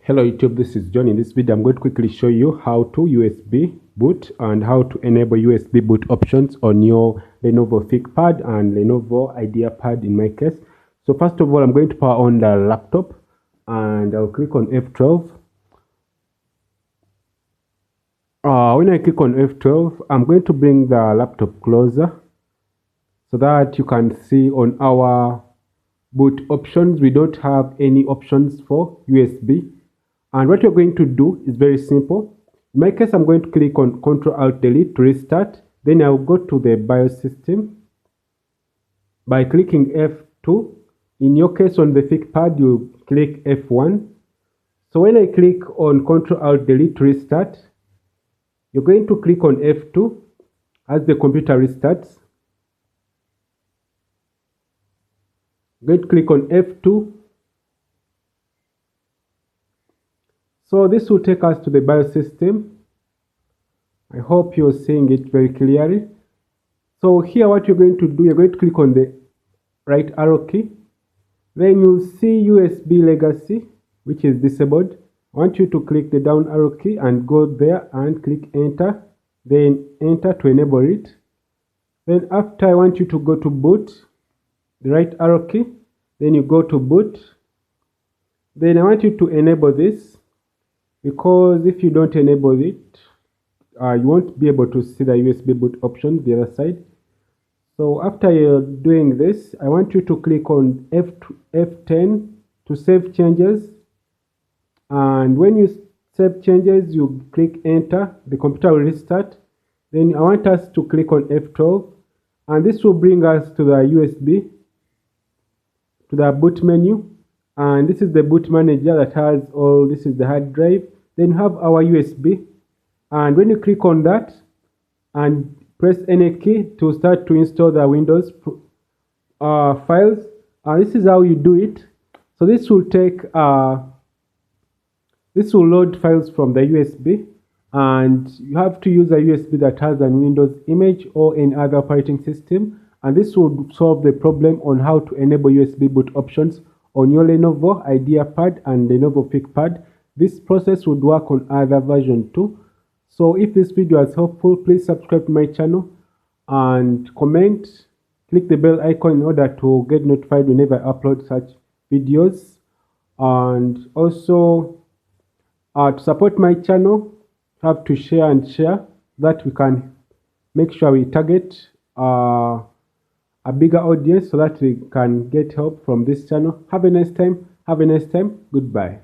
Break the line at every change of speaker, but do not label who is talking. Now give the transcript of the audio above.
Hello YouTube, this is John. In this video I'm going to quickly show you how to USB boot and how to enable USB boot options on your Lenovo ThinkPad and Lenovo IdeaPad in my case. So first of all, I'm going to power on the laptop and I'll click on F12. When I click on F12, I'm going to bring the laptop closer so that you can see on our boot options we don't have any options for USB. And what you're going to do is very simple. In my case, I'm going to click on Ctrl-Alt-Delete to restart. Then I'll go to the BIOS system by clicking F2. In your case, on the ThinkPad, you click F1. So when I click on Ctrl-Alt-Delete to restart, you're going to click on F2 as the computer restarts. I'm going to click on F2. So this will take us to the BIOS system. I hope you're seeing it very clearly. So here what you're going to do, you're going to click on the right arrow key. Then you'll see USB Legacy, which is disabled. I want you to click the down arrow key and go there and click enter. Then enter to enable it. Then after, I want you to go to boot, the right arrow key. Then you go to boot. Then I want you to enable this, because if you don't enable it, you won't be able to see the USB boot option the other side. So after you're doing this, I want you to click on F10 to save changes. And when you save changes, you click enter, the computer will restart. Then I want us to click on F12, and this will bring us to the USB, to the boot menu. And this is the boot manager that has all, this is the hard drive. Then you have our USB, and when you click on that and press any key to start to install the Windows files, this is how you do it. So this will take this will load files from the USB, and you have to use a USB that has a Windows image or any other operating system, and this will solve the problem on how to enable USB boot options on your Lenovo IdeaPad and Lenovo ThinkPad. This process would work on other version too. So if this video is helpful, please subscribe to my channel and comment. Click the bell icon in order to get notified whenever I upload such videos. And also, to support my channel, have to share and share, that we can make sure we target a bigger audience so that we can get help from this channel. Have a nice time. Have a nice time. Goodbye.